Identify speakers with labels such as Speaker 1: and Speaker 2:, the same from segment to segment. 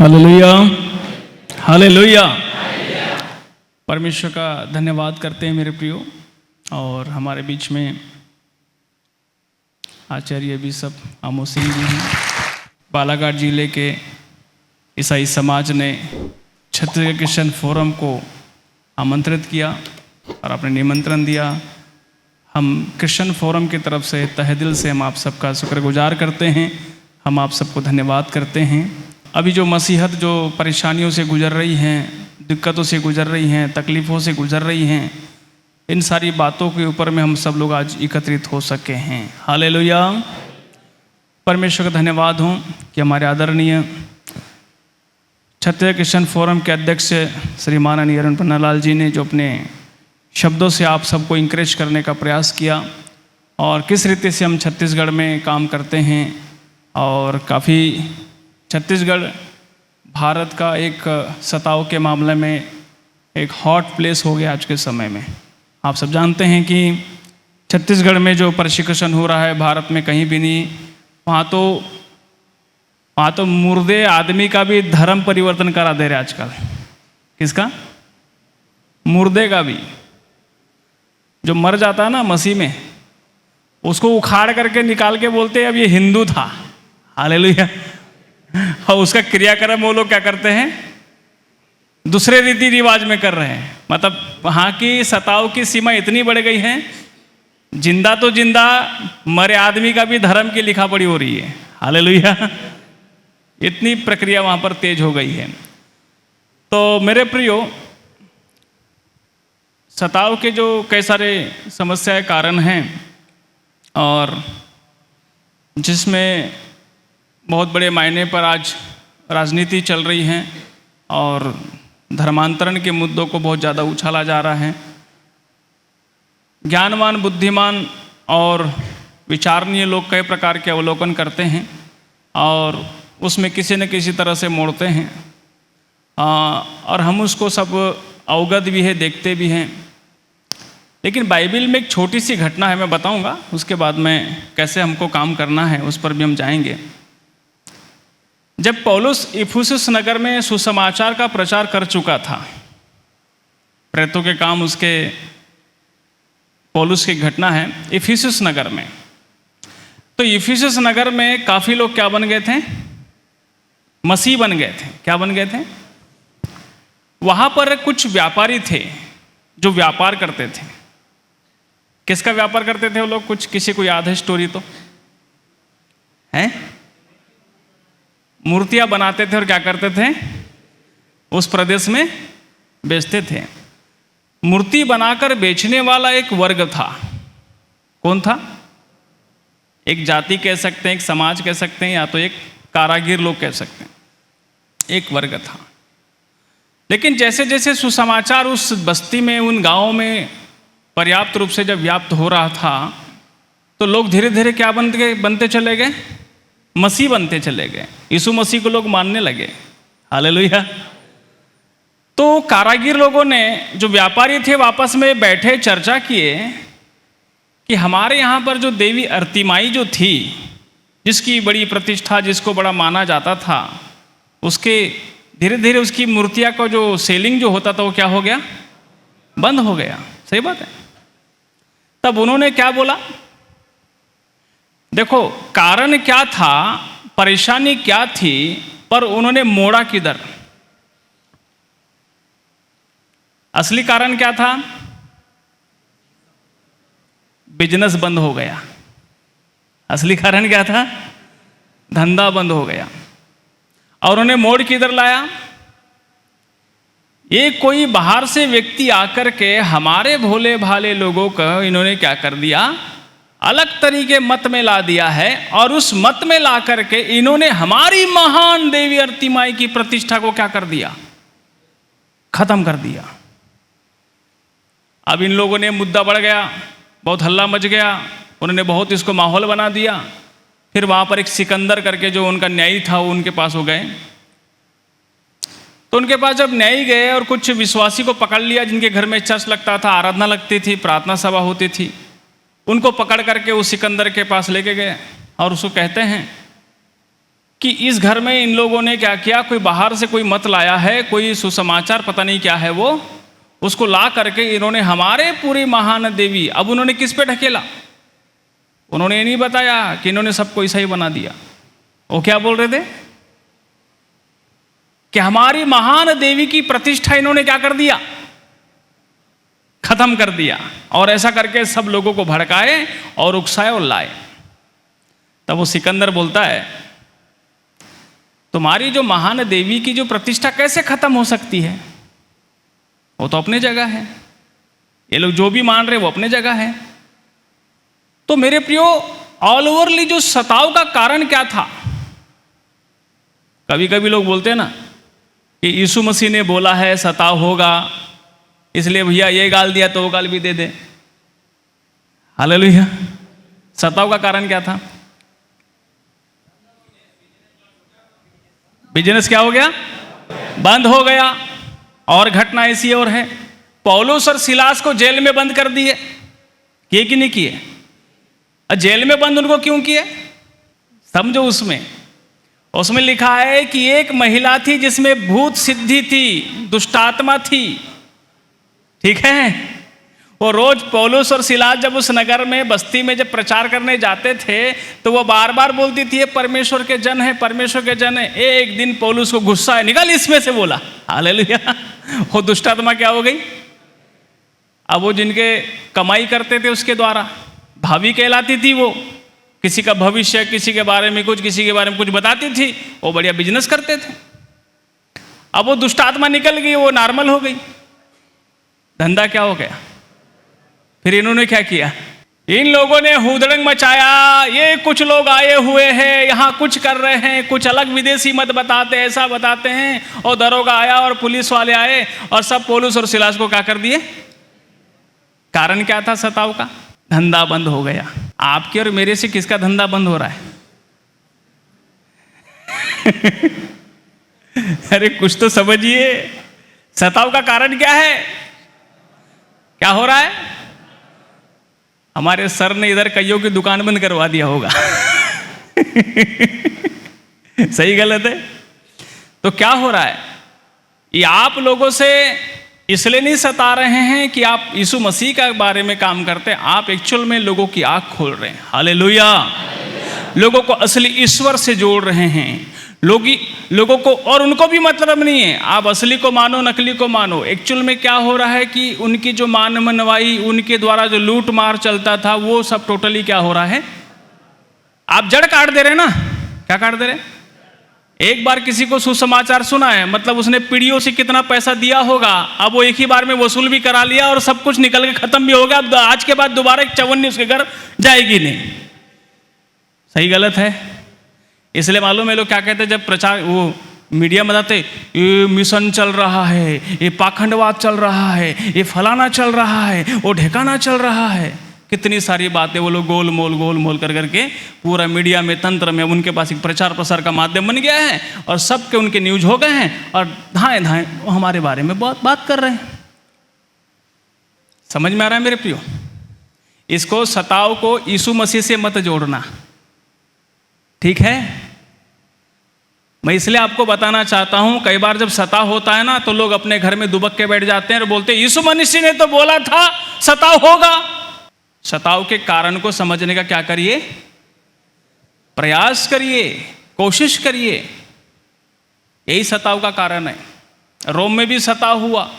Speaker 1: Hallelujah, hallelujah. परमेश्वर का धन्यवाद करते हैं मेरे प्रियो। और हमारे बीच में आचार्य बिशप आमोस सिंह जी हैं। बालाघाट जिले के ईसाई समाज ने छत्तीसगढ़ क्रिश्चियन फोरम को आमंत्रित किया और आपने निमंत्रण दिया। हम क्रिश्चियन फोरम की तरफ से तहे दिल से हम आप सबका शुक्रगुजार करते हैं। हम आप सबको धन्यवाद करते हैं। अभी जो मसीहत जो परेशानियों से गुजर रही हैं, दिक्कतों से गुजर रही हैं, तकलीफ़ों से गुजर रही हैं, इन सारी बातों के ऊपर में हम सब लोग आज एकत्रित हो सके हैं। हालेलुया। परमेश्वर का धन्यवाद हो कि हमारे आदरणीय छत्तीसगढ़ क्रिश्चियन फोरम के अध्यक्ष श्री माननीय अरुण पन्नालाल जी ने जो अपने शब्दों से आप सबको इंकरेज करने का प्रयास किया और किस रीति से हम छत्तीसगढ़ में काम करते हैं। और काफ़ी छत्तीसगढ़ भारत का एक सताव के मामले में एक हॉट प्लेस हो गया आज के समय में। आप सब जानते हैं कि छत्तीसगढ़ में जो परसिक्यूशन हो रहा है भारत में कहीं भी नहीं। वहाँ तो मुर्दे आदमी का भी धर्म परिवर्तन करा दे रहे आजकल। किसका? मुर्दे का भी। जो मर जाता है ना मसीह में, उसको उखाड़ करके निकाल के बोलते हैं अब ये हिंदू था। हालेलुया। और उसका क्रियाक्रम वो लोग क्या करते हैं? दूसरे रीति रिवाज में कर रहे हैं। मतलब वहाँ की सताव की सीमा इतनी बढ़ गई है, जिंदा तो जिंदा मरे आदमी का भी धर्म की लिखा पड़ी हो रही है। हालेलुया। इतनी प्रक्रिया वहाँ पर तेज हो गई है। तो मेरे प्रियो, सताव के जो कई सारे समस्याएं कारण हैं और जिसमें बहुत बड़े मायने पर आज राजनीति चल रही है और धर्मांतरण के मुद्दों को बहुत ज़्यादा उछाला जा रहा है। ज्ञानवान, बुद्धिमान और विचारणीय लोग कई प्रकार के अवलोकन करते हैं और उसमें किसी न किसी तरह से मोड़ते हैं और हम उसको सब अवगत भी है, देखते भी हैं। लेकिन बाइबल में एक छोटी सी घटना है, मैं बताऊंगा। उसके बाद में कैसे हमको काम करना है उस पर भी हम जाएंगे। जब पौलुस इफिसुस नगर में सुसमाचार का प्रचार कर चुका था, प्रेतों के काम उसके पौलुस की घटना है इफिसुस नगर में। तो इफिसुस नगर में काफ़ी लोग क्या बन गए थे? मसीह बन गए थे। क्या बन गए थे? वहाँ पर कुछ व्यापारी थे जो व्यापार करते थे। किसका व्यापार करते थे वो लोग? कुछ किसी को याद है स्टोरी तो है? मूर्तियां बनाते थे और क्या करते थे? उस प्रदेश में बेचते थे। मूर्ति बनाकर बेचने वाला एक वर्ग था। कौन था? एक जाति कह सकते हैं, एक समाज कह सकते हैं, या तो एक कारागिर लोग कह सकते हैं। एक वर्ग था। लेकिन जैसे जैसे सुसमाचार उस बस्ती में, उन गांवों में पर्याप्त रूप से जब व्याप्त हो रहा था, तो लोग धीरे धीरे क्या बनते चले गए? मसीह बनते चले गए। यीशु मसीह को लोग मानने लगे। हालेलुया। तो कारागिर लोगों ने, जो व्यापारी थे, आपस में बैठे चर्चा किए कि हमारे यहाँ पर जो देवी अर्तिमाई जो थी, जिसकी बड़ी प्रतिष्ठा, जिसको बड़ा माना जाता था, उसके धीरे धीरे उसकी मूर्तियाँ का जो सेलिंग जो होता था वो क्या हो गया? बंद हो गया। सही बात है। तब उन्होंने क्या बोला? देखो, कारण क्या था, परेशानी क्या थी, पर उन्होंने मोड़ा किधर? असली कारण क्या था? बिजनेस बंद हो गया। असली कारण क्या था? धंधा बंद हो गया। और उन्हें मोड़ किधर लाया? ये कोई बाहर से व्यक्ति आकर के हमारे भोले भाले लोगों का इन्होंने क्या कर दिया? अलग तरीके मत में ला दिया है और उस मत में ला करके इन्होंने हमारी महान देवी अर्तिमाई की प्रतिष्ठा को क्या कर दिया? खत्म कर दिया। अब इन लोगों ने, मुद्दा बढ़ गया, बहुत हल्ला मच गया, उन्होंने बहुत इसको माहौल बना दिया। फिर वहाँ पर एक सिकंदर करके जो उनका न्यायी था वो उनके पास हो गए। तो उनके पास जब न्यायी गए और कुछ विश्वासी को पकड़ लिया जिनके घर में चर्च लगता था, आराधना लगती थी, प्रार्थना सभा होती थी, उनको पकड़ करके उस सिकंदर के पास लेके गए और उसको कहते हैं कि इस घर में इन लोगों ने क्या किया, कोई बाहर से कोई मत लाया है, कोई सुसमाचार पता नहीं क्या है वो, उसको ला करके इन्होंने हमारे पूरी महान देवी, अब उन्होंने किस पे ढकेला? उन्होंने ये नहीं बताया कि इन्होंने सबको ईसाई बना दिया। वो क्या बोल रहे थे कि हमारी महान देवी की प्रतिष्ठा इन्होंने क्या कर दिया? खत्म कर दिया। और ऐसा करके सब लोगों को भड़काए और उकसाए और लाए। तब वो सिकंदर बोलता है, तुम्हारी जो महान देवी की जो प्रतिष्ठा कैसे खत्म हो सकती है? वो तो अपने जगह है, ये लोग जो भी मान रहे वो अपने जगह है। तो मेरे प्रियो, ऑल ओवरली जो सताव का कारण क्या था? कभी कभी लोग बोलते हैं ना कि यीशु मसीह ने बोला है सताव होगा, इसलिए भैया ये गाल दिया तो वो गाल भी दे दे। हालेलुया। सताव का कारण क्या था? बिजनेस क्या हो गया? बंद हो गया। और घटना ऐसी और है, पौलुस और सिलास को जेल में बंद कर दिए, किए कि नहीं किए? जेल में बंद उनको क्यों किए? समझो, उसमें लिखा है कि एक महिला थी जिसमें भूत सिद्धि थी, दुष्टात्मा थी। ठीक है, वो रोज पौलुस और सिलास जब उस नगर में बस्ती में जब प्रचार करने जाते थे तो वो बार बार बोलती थी, ये परमेश्वर के जन है, परमेश्वर के जन है। एक दिन पौलुस को गुस्सा है, निकल इसमें से, बोला। हालेलुया। वो दुष्टात्मा क्या हो गई? अब वो जिनके कमाई करते थे उसके द्वारा भावी कहलाती थी। वो किसी का भविष्य, किसी के बारे में कुछ, किसी के बारे में कुछ बताती थी। वो बढ़िया बिजनेस करते थे। अब वो दुष्टात्मा निकल गई, वो नॉर्मल हो गई, धंधा क्या हो गया। फिर इन्होंने क्या किया? इन लोगों ने हुदड़ंग मचाया, ये कुछ लोग आए हुए हैं, यहाँ कुछ कर रहे हैं, कुछ अलग विदेशी मत बताते, ऐसा बताते हैं। और दरोगा आया और पुलिस वाले आए और सब पौलुस और सिलास को क्या कर दिए? कारण क्या था सताव का? धंधा बंद हो गया। आपके और मेरे से किसका धंधा बंद हो रहा है? अरे कुछ तो समझिए, सताव का कारण क्या है? क्या हो रहा है? हमारे सर ने इधर कईयों की दुकान बंद करवा दिया होगा। सही गलत है? तो क्या हो रहा है? ये आप लोगों से इसलिए नहीं सता रहे हैं कि आप यीशु मसीह का बारे में काम करते हैं, आप एक्चुअल में लोगों की आंख खोल रहे हैं। हालेलुया। लोगों को असली ईश्वर से जोड़ रहे हैं। लोगों को, और उनको भी मतलब नहीं है आप असली को मानो नकली को मानो। एक्चुअल में क्या हो रहा है कि उनकी जो मान मनवाई, उनके द्वारा जो लूट मार चलता था, वो सब टोटली क्या हो रहा है? आप जड़ काट दे रहे ना। क्या काट दे रहे? एक बार किसी को सुसमाचार सुना है, मतलब उसने पीढ़ियों से कितना पैसा दिया होगा, अब वो एक ही बार में वसूल भी करा लिया और सब कुछ निकल के खत्म भी हो गया। अब आज के बाद दोबारा एक चवन्नी उसके घर जाएगी नहीं। सही गलत है? इसलिए मालूम है लोग क्या कहते हैं जब प्रचार, वो मीडिया में बताते, ये मिशन चल रहा है, ये पाखंडवाद चल रहा है, ये फलाना चल रहा है, वो ढेकाना चल रहा है। कितनी सारी बातें वो लोग गोल मोल कर करके पूरा मीडिया में, तंत्र में, उनके पास एक प्रचार प्रसार का माध्यम बन गया है और सबके उनके न्यूज हो गए हैं और धाएं धाएं वो हमारे बारे में बहुत बात कर रहे हैं। समझ में आ रहा है मेरे प्रियो? इसको, सताव को यीशु मसीह से मत जोड़ना, ठीक है? मैं इसलिए आपको बताना चाहता हूं, कई बार जब सताव होता है ना तो लोग अपने घर में दुबक के बैठ जाते हैं और बोलते हैं यीशु मसीह ने तो बोला था सताव होगा। सताव के कारण को समझने का क्या करिए? प्रयास करिए, कोशिश करिए। यही सताव का कारण है। रोम में भी सताव हुआ,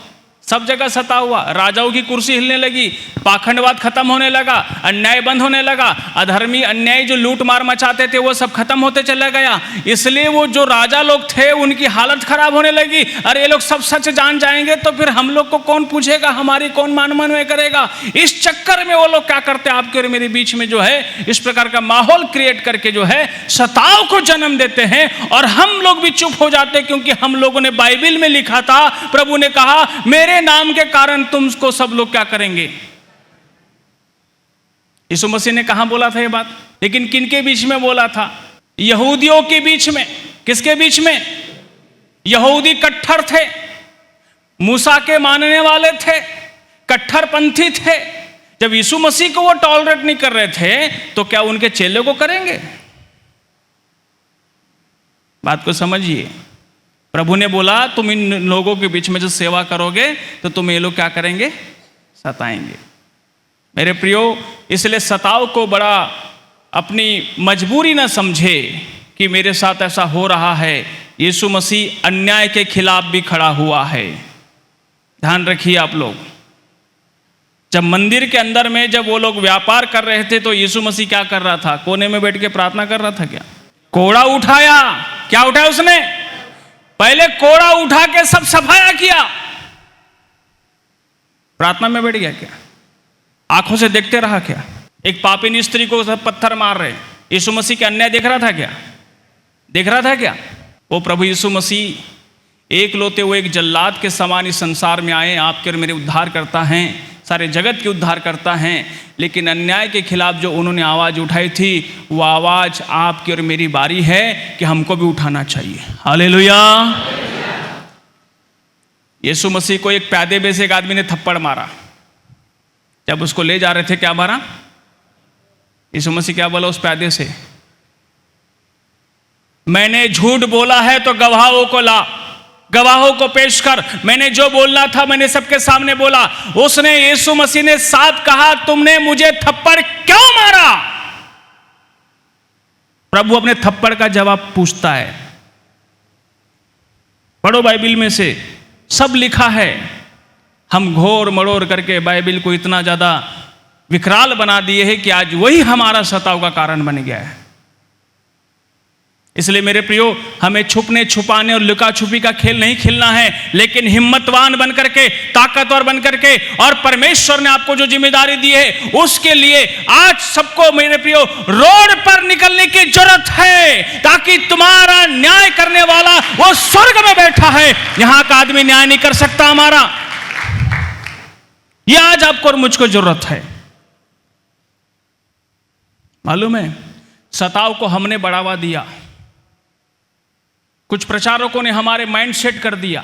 Speaker 1: सब जगह सताव हुआ। राजाओं की कुर्सी हिलने लगी, पाखंडवाद खत्म होने लगा, अन्याय बंद होने लगा, अधर्मी अन्याय जो लूट मार मचाते थे वो सब खत्म होते चला गया। इसलिए वो जो राजा लोग थे उनकी हालत खराब होने लगी। अरे ये लोग सब सच जान जाएंगे तो फिर हम लोग को कौन पूछेगा, हमारी कौन मान मनवाई करेगा। इस चक्कर में वो लोग क्या करते हैं, आपके और मेरे बीच में जो है इस प्रकार का माहौल क्रिएट करके जो है सताव को जन्म देते हैं और हम लोग भी चुप हो जाते हैं, क्योंकि हम लोगों ने बाइबल में लिखा था, प्रभु ने कहा मेरे नाम के कारण तुमको सब लोग क्या करेंगे। यीशु मसीह ने कहां बोला था ये बात? लेकिन किन के बीच में बोला था? यहूदियों के बीच में। किसके बीच में? यहूदी कट्टर थे, मूसा के मानने वाले थे, कट्टरपंथी थे। जब यीशु मसीह को वो टॉलरेट नहीं कर रहे थे तो क्या उनके चेले को करेंगे? बात को समझिए। प्रभु ने बोला तुम इन लोगों के बीच में जो सेवा करोगे तो तुम ये लोग क्या करेंगे? सताएंगे। मेरे प्रियो, इसलिए सताव को बड़ा अपनी मजबूरी ना समझे कि मेरे साथ ऐसा हो रहा है। यीशु मसीह अन्याय के खिलाफ भी खड़ा हुआ है। ध्यान रखिए आप लोग। जब मंदिर के अंदर में जब वो लोग व्यापार कर रहे थे तो यीशु मसीह क्या कर रहा था? कोने में बैठ के प्रार्थना कर रहा था क्या? कोड़ा उठाया। क्या उठाया उसने? पहले कोड़ा उठा के सब सफाया किया। प्रार्थना में बैठ गया क्या? आंखों से देखते रहा क्या? एक पापिन स्त्री को सब पत्थर मार रहे, यीशु मसीह के अन्याय देख रहा था क्या? देख रहा था क्या? वो प्रभु यीशु मसीह एक लोते हुए एक जल्लाद के समान इस संसार में आए, आपके और मेरे उद्धार करता हैं, सारे जगत के उद्धार करता हैं। लेकिन अन्याय के खिलाफ जो उन्होंने आवाज़ उठाई थी, वो आवाज़ आपकी और मेरी बारी है कि हमको भी उठाना चाहिए। हालेलुया। यीशु मसीह को एक प्यादे में से एक आदमी ने थप्पड़ मारा। जब उसको ले जा रहे थे क्या मारा? यीशु मसीह क्या बोला उस प्यादे से? मैंने झूठ बोला है तो गवाहों को ला, गवाहों को पेश कर। मैंने जो बोलना था मैंने सबके सामने बोला। उसने, यीशु मसीह ने साफ कहा, तुमने मुझे थप्पड़ क्यों मारा? प्रभु अपने थप्पड़ का जवाब पूछता है। पढ़ो बाइबिल में से, सब लिखा है। हम घोर मड़ोर करके बाइबिल को इतना ज्यादा विकराल बना दिए हैं कि आज वही हमारा सताव का कारण बन गया है। इसलिए मेरे प्रियो, हमें छुपने छुपाने और लुका छुपी का खेल नहीं खेलना है, लेकिन हिम्मतवान बन करके, ताकतवर बन करके, और परमेश्वर ने आपको जो जिम्मेदारी दी है उसके लिए आज सबको मेरे प्रियो रोड पर निकलने की जरूरत है, ताकि तुम्हारा न्याय करने वाला वो स्वर्ग में बैठा है। यहां का आदमी न्याय नहीं कर सकता हमारा। यह आज आपको और मुझको जरूरत है। मालूम है, सताव को हमने बढ़ावा दिया। कुछ प्रचारकों ने हमारे माइंड सेट कर दिया,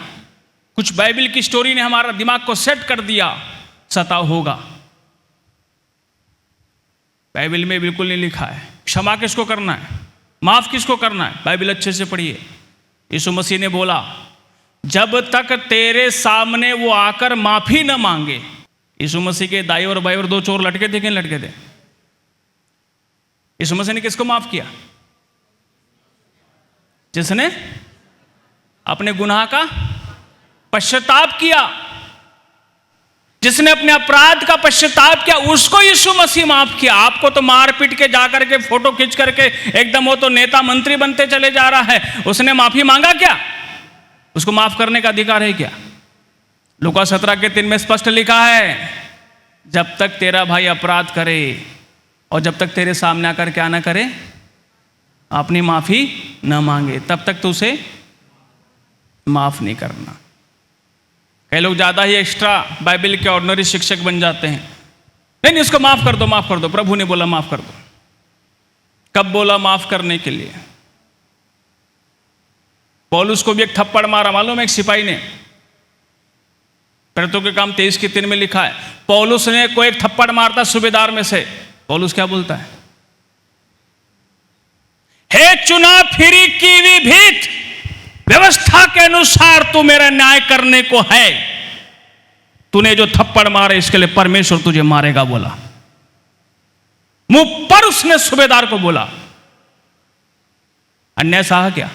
Speaker 1: कुछ बाइबल की स्टोरी ने हमारा दिमाग को सेट कर दिया, सताव होगा। बाइबल में बिल्कुल नहीं लिखा है क्षमा किसको करना है, माफ किसको करना है। बाइबल अच्छे से पढ़िए। यीशु मसीह ने बोला, जब तक तेरे सामने वो आकर माफी न मांगे। यीशु मसीह के दाई और बाई और दो चोर लटके थे कि नहीं लटके थे? यीशु मसीह ने किसको माफ किया? जिसने अपने गुनाह का पश्चाताप किया, जिसने अपने अपराध का पश्चाताप किया, उसको यीशु मसीह माफ किया। आपको तो मार पीट के जाकर के फोटो खींच करके एकदम वो तो नेता मंत्री बनते चले जा रहा है। उसने माफी मांगा क्या? उसको माफ करने का अधिकार है क्या? लूका 17:3 में स्पष्ट लिखा है, जब तक तेरा भाई अपराध करे और जब तक तेरे सामने आकर क्या ना करे, अपनी माफी न मांगे, तब तक तो उसे माफ नहीं करना। कई लोग ज्यादा ही एक्स्ट्रा बाइबल के ऑर्डिनरी शिक्षक बन जाते हैं। नहीं, उसको माफ कर दो, माफ कर दो। प्रभु ने बोला माफ कर दो। कब बोला माफ करने के लिए? पौलुस को भी एक थप्पड़ मारा, मालूम है, एक सिपाही ने। प्रेरितों के काम 23:3 में लिखा है, पौलुस ने कोई एक थप्पड़ मारता सूबेदार में से। पौलुस क्या बोलता है? हे चुना फिरी कीवी भीत, व्यवस्था के अनुसार तू मेरा न्याय करने को है। तूने जो थप्पड़ मारे इसके लिए परमेश्वर तुझे मारेगा, बोला। मुंह पर उसने सूबेदार को बोला। अन्याय सहा क्या?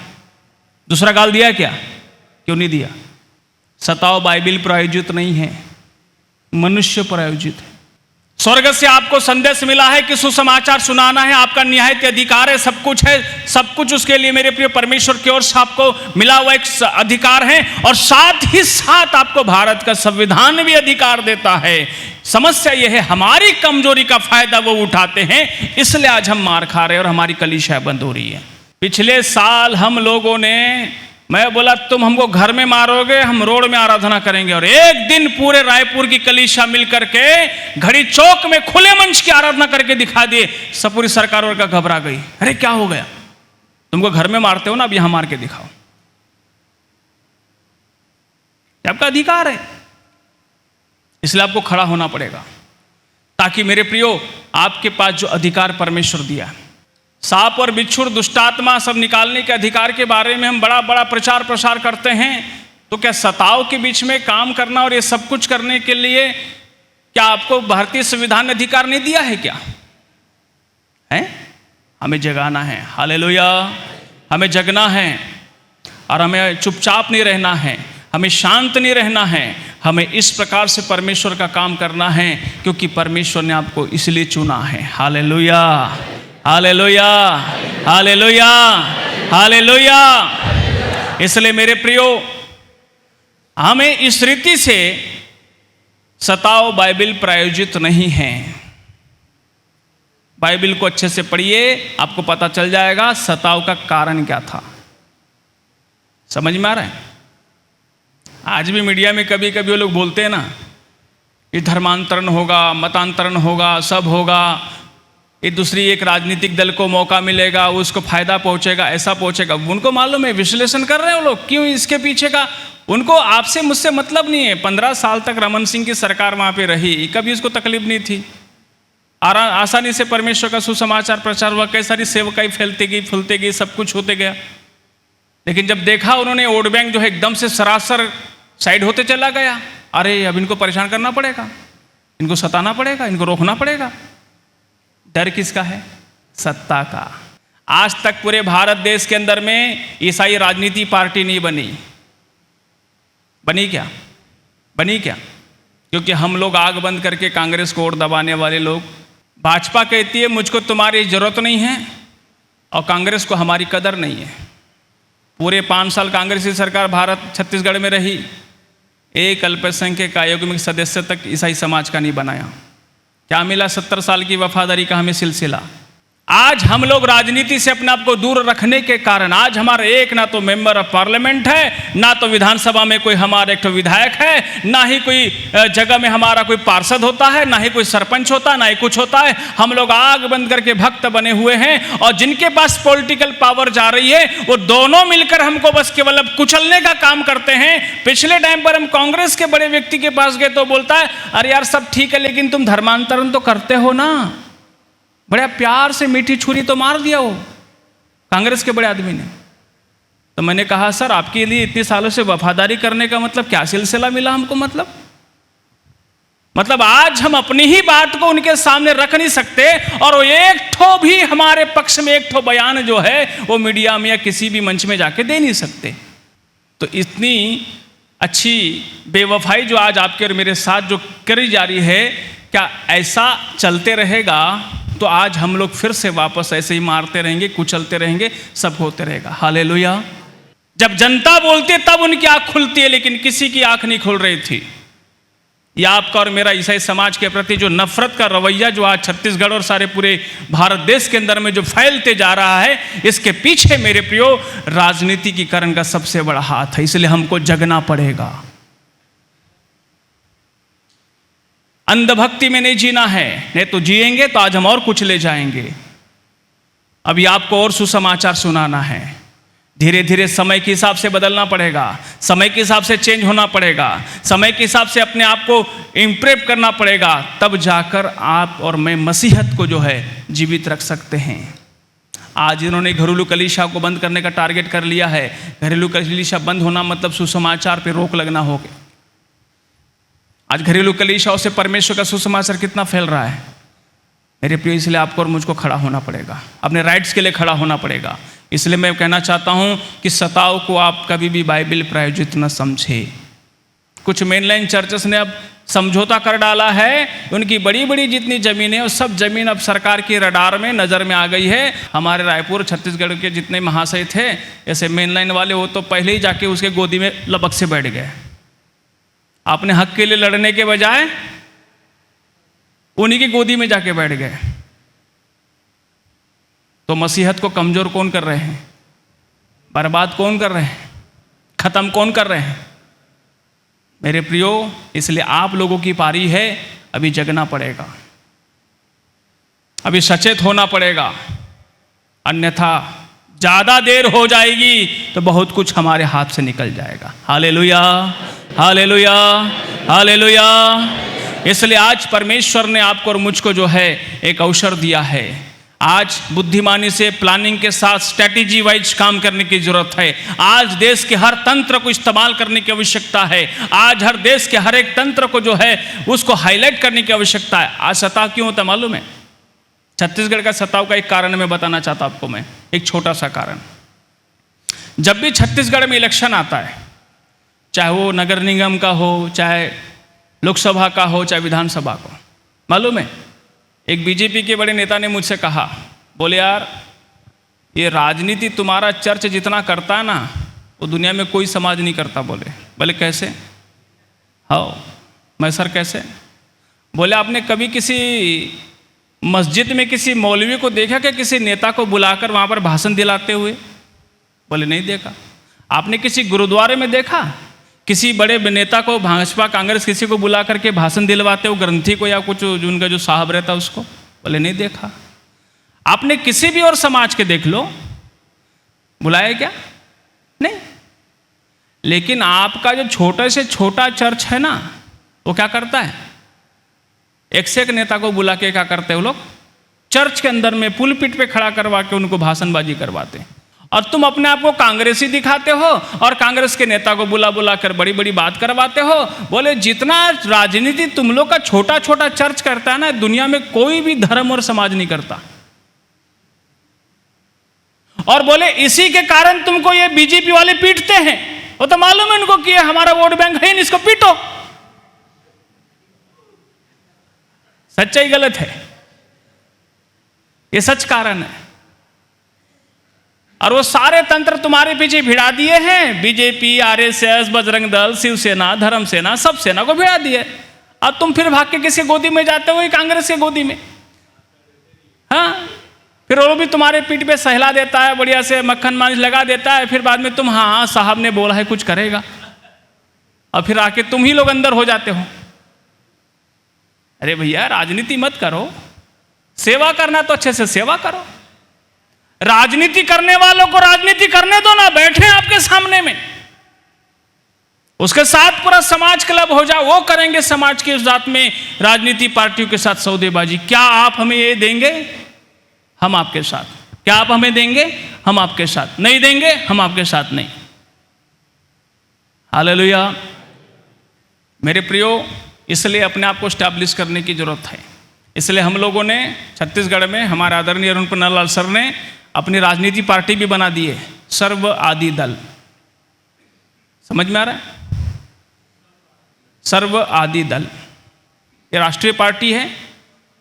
Speaker 1: दूसरा गाल दिया क्या? क्यों नहीं दिया? सताव बाइबल प्रायोजित नहीं है, मनुष्य प्रायोजित है। स्वर्ग से आपको संदेश मिला है कि सुसमाचार सुनाना है, आपका निहायत अधिकार है, सब कुछ है, सब कुछ उसके लिए मेरे प्रिय परमेश्वर की ओर से आपको मिला हुआ एक अधिकार है, और साथ ही साथ आपको भारत का संविधान भी अधिकार देता है। समस्या यह है, हमारी कमजोरी का फायदा वो उठाते हैं, इसलिए आज हम मार खा रहे हैं और हमारी कलीसिया बंद हो रही है। पिछले साल हम लोगों ने, मैं बोला तुम हमको घर में मारोगे, हम रोड में आराधना करेंगे, और एक दिन पूरे रायपुर की कलीसिया मिलकर के घड़ी चौक में खुले मंच की आराधना करके दिखा दिए। सब पूरी सरकार और का घबरा गई, अरे क्या हो गया? तुमको घर में मारते हो ना, अब यहां मार के दिखाओ। आपका अधिकार है, इसलिए आपको खड़ा होना पड़ेगा, ताकि मेरे प्रियो आपके पास जो अधिकार परमेश्वर दिया, सांप और बिच्छू, दुष्टात्मा सब निकालने के अधिकार के बारे में हम बड़ा बड़ा प्रचार प्रसार करते हैं, तो क्या सताव के बीच में काम करना और ये सब कुछ करने के लिए क्या आपको भारतीय संविधान ने अधिकार नहीं दिया है क्या? है? हमें जगाना है। हालेलुया। हमें जगना है और हमें चुपचाप नहीं रहना है, हमें शांत नहीं रहना है, हमें इस प्रकार से परमेश्वर का काम करना है क्योंकि परमेश्वर ने आपको इसलिए चुना है। Hallelujah, hallelujah, hallelujah, hallelujah. इसलिए मेरे प्रियो, हमें इस रीति से सताओ बाइबल प्रायोजित नहीं है। बाइबल को अच्छे से पढ़िए, आपको पता चल जाएगा सताव का कारण क्या था। समझ में आ रहा है? आज भी मीडिया में कभी कभी वो लोग बोलते हैं ना, ये धर्मांतरण होगा, मतांतरण होगा, सब होगा, ये दूसरी एक राजनीतिक दल को मौका मिलेगा, उसको फायदा पहुंचेगा, ऐसा पहुंचेगा। उनको मालूम है, विश्लेषण कर रहे हैं वो लोग क्यों इसके पीछे का। उनको आपसे मुझसे मतलब नहीं है। 15 साल तक रमन सिंह की सरकार वहां पे रही, कभी उसको तकलीफ नहीं थी। आसानी से परमेश्वर का सुसमाचार प्रचार हुआ, कई सारी सेवकाई फैलती गई, फूलते गई, सब कुछ होते गया। लेकिन जब देखा उन्होंने वोट बैंक जो है एकदम से सरासर साइड होते चला गया, अरे अब इनको परेशान करना पड़ेगा, इनको सताना पड़ेगा, इनको रोकना पड़ेगा। डर किसका है? सत्ता का। आज तक पूरे भारत देश के अंदर में ईसाई राजनीति पार्टी नहीं बनी। बनी क्या? बनी क्या? क्योंकि हम लोग आग बंद करके कांग्रेस को वोट दबाने वाले लोग। भाजपा कहती है मुझको तुम्हारी जरूरत नहीं है और कांग्रेस को हमारी कदर नहीं है। पूरे 5 साल कांग्रेसी सरकार भारत छत्तीसगढ़ में रही, एक अल्पसंख्यक आयोग में सदस्य तक ईसाई समाज का नहीं बनाया। क्या मिला? 70 साल की वफादारी का हमें सिलसिला। आज हम लोग राजनीति से अपने आप को दूर रखने के कारण आज हमारा एक ना तो मेंबर ऑफ पार्लियामेंट है, ना तो विधानसभा में कोई हमारा एक तो विधायक है, ना ही कोई जगह में हमारा कोई पार्षद होता है, ना ही कोई सरपंच होता है, ना ही कुछ होता है। हम लोग आग बंद करके भक्त बने हुए हैं और जिनके पास पॉलिटिकल पावर जा रही है वो दोनों मिलकर हमको बस केवल अब कुचलने का काम करते हैं। पिछले टाइम पर हम कांग्रेस के बड़े व्यक्ति के पास गए तो बोलता है, अरे यार सब ठीक है लेकिन तुम धर्मांतरण तो करते हो ना। बड़ा प्यार से मीठी छुरी तो मार दिया वो कांग्रेस के बड़े आदमी ने। तो मैंने कहा सर आपके लिए इतने सालों से वफादारी करने का मतलब क्या सिलसिला मिला हमको? मतलब आज हम अपनी ही बात को उनके सामने रख नहीं सकते और वो एक ठो भी हमारे पक्ष में एक ठो बयान जो है वो मीडिया में या किसी भी मंच में जाके दे नहीं सकते। तो इतनी अच्छी बेवफाई जो आज आपके और मेरे साथ जो करी जा रही है, क्या ऐसा चलते रहेगा तो आज हम लोग फिर से वापस ऐसे ही मारते रहेंगे, कुचलते रहेंगे, सब होते रहेगा। हालेलुया। जब जनता बोलती है तब उनकी आंख खुलती है, लेकिन किसी की आंख नहीं खुल रही थी। यह आपका और मेरा ईसाई समाज के प्रति जो नफरत का रवैया जो आज छत्तीसगढ़ और सारे पूरे भारत देश के अंदर में जो फैलते जा रहा है, इसके पीछे मेरे प्रियो राजनीतिकीकरण का सबसे बड़ा हाथ है। इसलिए हमको जगना पड़ेगा। अंधभक्ति में नहीं जीना है, नहीं तो जिएंगे तो आज हम और कुछ ले जाएंगे। अभी आपको और सुसमाचार सुनाना है। धीरे धीरे समय के हिसाब से बदलना पड़ेगा, समय के हिसाब से चेंज होना पड़ेगा, समय के हिसाब से अपने आप को इम्प्रेव करना पड़ेगा, तब जाकर आप और मैं मसीहत को जो है जीवित रख सकते हैं। आज इन्होंने घरेलू कलीसिया को बंद करने का टारगेट कर लिया है। घरेलू कलीसिया बंद होना मतलब सुसमाचार पे रोक लगना हो गया। आज घरेलू कलीसियाओं से परमेश्वर का सुसमाचार कितना फैल रहा है मेरे प्रिय। इसलिए आपको और मुझको खड़ा होना पड़ेगा, अपने राइट्स के लिए खड़ा होना पड़ेगा। इसलिए मैं कहना चाहता हूं कि सताव को आप कभी भी बाइबल प्रायोजित न समझे। कुछ मेनलाइन चर्चेस ने अब समझौता कर डाला है, उनकी बड़ी बड़ी जितनी ज़मीनें और सब ज़मीन अब सरकार की रडार में नज़र में आ गई है। हमारे रायपुर छत्तीसगढ़ के जितने महाशय थे ऐसे मेनलाइन वाले, वो तो पहले ही जाके उसके गोदी में लपक से बैठ गए। अपने हक के लिए लड़ने के बजाय उन्हीं की गोदी में जाके बैठ गए। तो मसीहत को कमजोर कौन कर रहे हैं? बर्बाद कौन कर रहे हैं? खत्म कौन कर रहे हैं मेरे प्रियो? इसलिए आप लोगों की पारी है, अभी जगना पड़ेगा, अभी सचेत होना पड़ेगा, अन्यथा ज्यादा देर हो जाएगी तो बहुत कुछ हमारे हाथ से निकल जाएगा। Hallelujah, hallelujah, hallelujah. इसलिए आज परमेश्वर ने आपको और मुझको जो है एक अवसर दिया है। आज बुद्धिमानी से, प्लानिंग के साथ स्ट्रैटेजी वाइज काम करने की जरूरत है। आज देश के हर तंत्र को इस्तेमाल करने की आवश्यकता है। आज हर देश के हर एक तंत्र को जो है उसको हाईलाइट करने की आवश्यकता है। आज सताव क्यों होता है मालूम है? छत्तीसगढ़ का सताव का एक कारण मैं बताना चाहता हूं आपको, मैं एक छोटा सा कारण। जब भी छत्तीसगढ़ में इलेक्शन आता है, चाहे वो नगर निगम का हो, चाहे लोकसभा का हो, चाहे विधानसभा को, मालूम है एक बीजेपी के बड़े नेता ने मुझसे कहा, बोले यार ये राजनीति तुम्हारा चर्च जितना करता है ना वो दुनिया में कोई समाज नहीं करता। बोले कैसे? हाँ, मैं सर कैसे? बोले आपने कभी किसी मस्जिद में किसी मौलवी को देखा क्या किसी नेता को बुलाकर वहाँ पर भाषण दिलाते हुए? बोले नहीं देखा। आपने किसी गुरुद्वारे में देखा किसी बड़े नेता को, भाजपा कांग्रेस किसी को बुला करके भाषण दिलवाते हो, ग्रंथी को या कुछ उनका जो साहब रहता उसको? बोले नहीं देखा। आपने किसी भी और समाज के देख लो, बुलाया क्या? नहीं। लेकिन आपका जो छोटे से छोटा चर्च है ना, वो क्या करता है? एक से एक नेता को बुला के क्या करते हैं वो लोग? चर्च के अंदर में पुलपिट पे खड़ा करवा के उनको भाषणबाजी करवाते हैं। और तुम अपने आप को कांग्रेसी दिखाते हो और कांग्रेस के नेता को बुला बुला कर बड़ी बड़ी बात करवाते हो। बोले जितना राजनीति तुम लोग का छोटा छोटा चर्च करता है ना, दुनिया में कोई भी धर्म और समाज नहीं करता। और बोले इसी के कारण तुमको ये बीजेपी वाले पीटते हैं। वो तो मालूम है उनको कि ये हमारा वोट बैंक है, इसको पीटो। सच्चाई गलत है, ये सच कारण है। और वो सारे तंत्र तुम्हारे पीछे भिड़ा दिए हैं। बीजेपी, आरएसएस, बजरंग दल, शिवसेना, धर्म सेना, सब सेना को भिड़ा दिए। अब तुम फिर भाग के किसके गोदी में जाते हो? कांग्रेस के गोदी में। हाँ, फिर वो भी तुम्हारे पीठ पे सहला देता है, बढ़िया से मक्खन मालिश लगा देता है। फिर बाद में तुम हाँ साहब ने बोला है कुछ करेगा, और फिर आके तुम ही लोग अंदर हो जाते हो। अरे भैया राजनीति मत करो, सेवा करना तो अच्छे से सेवा करो। राजनीति करने वालों को राजनीति करने दो ना, बैठे आपके सामने में, उसके साथ पूरा समाज क्लब हो जाओ, वो करेंगे समाज के उस जात में राजनीति पार्टियों के साथ सौदेबाजी। क्या आप हमें ये देंगे? हम आपके साथ। क्या आप हमें देंगे? हम आपके साथ। नहीं देंगे? हम आपके साथ नहीं। हालेलुया। मेरे प्रियो, इसलिए अपने आप को स्टैब्लिश करने की जरूरत है। इसलिए हम लोगों ने छत्तीसगढ़ में, हमारे आदरणीय अरुण पन्नालाल सर ने अपनी राजनीति पार्टी भी बना दी है, सर्व आदि दल। समझ में आ रहा है? सर्व आदि दल ये राष्ट्रीय पार्टी है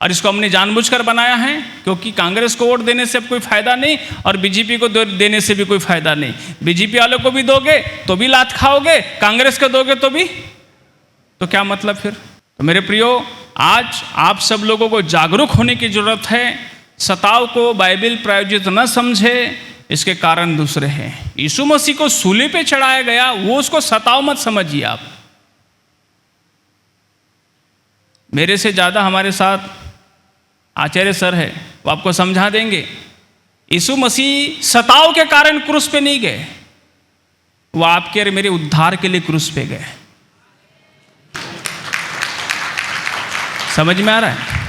Speaker 1: और इसको हमने जानबूझकर बनाया है क्योंकि कांग्रेस को वोट देने से अब कोई फायदा नहीं और बीजेपी को देने से भी कोई फायदा नहीं। बीजेपी वालों को भी दोगे तो भी लात खाओगे, कांग्रेस को दोगे तो भी, तो क्या मतलब फिर? तो मेरे प्रियो, आज आप सब लोगों को जागरूक होने की जरूरत है। सताव को बाइबल प्रायोजित न समझे, इसके कारण दूसरे हैं। यीशु मसीह को सूली पे चढ़ाया गया, वो उसको सताव मत समझिए आप। मेरे से ज़्यादा हमारे साथ आचार्य सर है, वो आपको समझा देंगे। यीशु मसीह सताव के कारण क्रूस पे नहीं गए, वो आपके और मेरे उद्धार के लिए क्रूस पे गए। समझ में आ रहा है?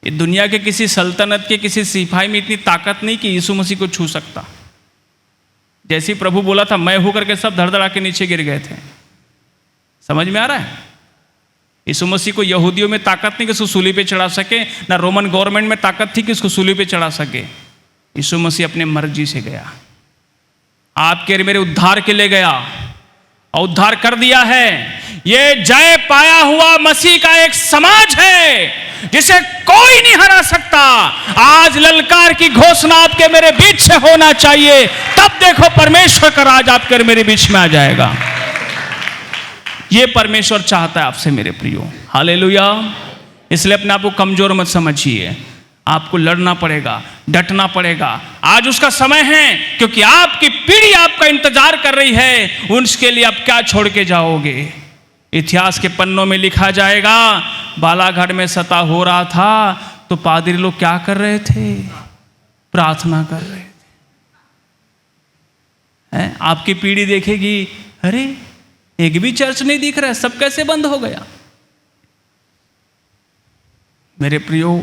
Speaker 1: ये दुनिया के किसी सल्तनत के किसी सिपाही में इतनी ताकत नहीं कि यीशु मसीह को छू सकता। जैसे ही प्रभु बोला था मैं हूं करके सब धड़धड़ा के नीचे गिर गए थे। समझ में आ रहा है? यीशु मसीह को यहूदियों में ताकत नहीं कि उसको सूली पे चढ़ा सके, ना रोमन गवर्नमेंट में ताकत थी कि उसको सूली पे चढ़ा सके। यीशु मसीह अपने मर्जी से गया, आपके और मेरे उद्धार के लिए गया और उद्धार कर दिया है। ये जय पाया हुआ मसीह का एक समाज है जिसे कोई नहीं हरा सकता। आज ललकार की घोषणा आपके मेरे बीच से होना चाहिए, तब देखो परमेश्वर का राज आपके और मेरे बीच में आ जाएगा। ये परमेश्वर चाहता है आपसे मेरे प्रियो। हालेलुया। इसलिए अपने आप को कमजोर मत समझिए, आपको लड़ना पड़ेगा, डटना पड़ेगा। आज उसका समय है क्योंकि आपकी पीढ़ी आपका इंतजार कर रही है। उसके लिए आप क्या छोड़ के जाओगे? इतिहास के पन्नों में लिखा जाएगा, बालाघाट में सता हो रहा था तो पादरी लोग क्या कर रहे थे? प्रार्थना कर रहे थे। आपकी पीढ़ी देखेगी, अरे एक भी चर्च नहीं दिख रहा है, सब कैसे बंद हो गया? मेरे प्रियो,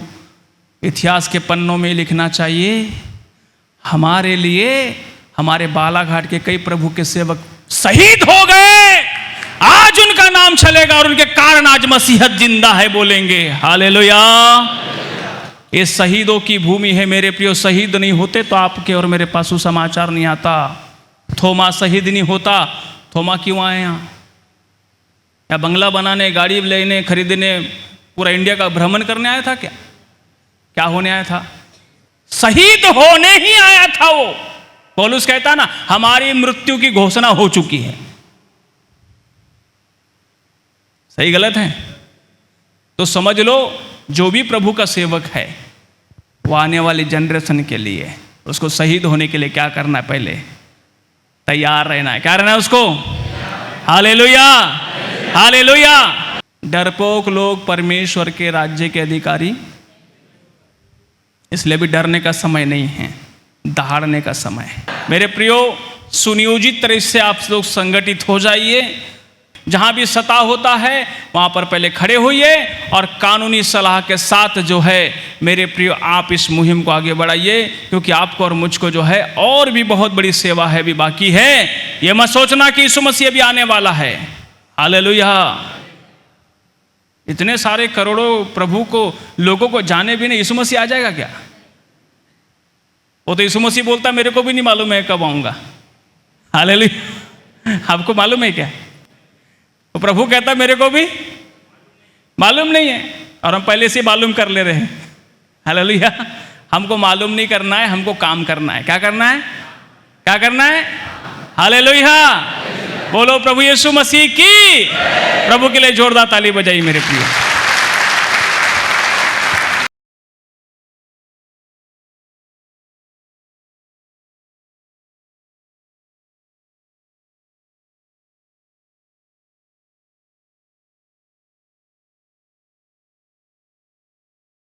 Speaker 1: इतिहास के पन्नों में लिखना चाहिए, हमारे लिए हमारे बालाघाट के कई प्रभु के सेवक शहीद हो गए, आज उनका नाम चलेगा और उनके कारण आज मसीहत जिंदा है बोलेंगे। हालेलुया। ये शहीदों की भूमि है मेरे प्रियो। शहीद नहीं होते तो आपके और मेरे पास सुसमाचार नहीं आता। थोमा शहीद नहीं होता, थोमा क्यों आए यहाँ? या बंगला बनाने, गाड़ी लेने, खरीदने, पूरा इंडिया का भ्रमण करने आया था क्या? क्या होने आया था? शहीद होने ही आया था वो। पौलुस कहता ना, हमारी मृत्यु की घोषणा हो चुकी है। सही गलत है? तो समझ लो, जो भी प्रभु का सेवक है वो आने वाली जनरेशन के लिए, उसको शहीद होने के लिए क्या करना है? पहले तैयार रहना है। क्या रहना है उसको? Hallelujah, hallelujah. डरपोक लोग परमेश्वर के राज्य के अधिकारी, इसलिए भी डरने का समय नहीं है, दहाड़ने का समय है। मेरे प्रियो, सुनियोजित तरह से आप लोग संगठित हो जाइए। जहां भी सता होता है वहां पर पहले खड़े होइए और कानूनी सलाह के साथ जो है मेरे प्रियो आप इस मुहिम को आगे बढ़ाइए, क्योंकि आपको और मुझको जो है और भी बहुत बड़ी सेवा है, भी बाकी है। ये मत सोचना कि यीशु मसीह भी आने वाला है। हालेलुया। इतने सारे करोड़ों प्रभु को, लोगों को जाने भी नहीं, यीशु मसीह आ जाएगा क्या? वो तो यीशु मसीह बोलता मेरे को भी नहीं मालूम है कब आऊंगा। हालेलुया। आपको मालूम है क्या? तो प्रभु कहता मेरे को भी मालूम नहीं है, और हम पहले से मालूम कर ले रहे हैं। हालेलुया। हमको मालूम नहीं करना है, हमको काम करना है। क्या करना है? क्या करना है? हालेलुया। बोलो प्रभु यीशु मसीह की। प्रभु के लिए जोरदार ताली बजाइए मेरे प्रिय।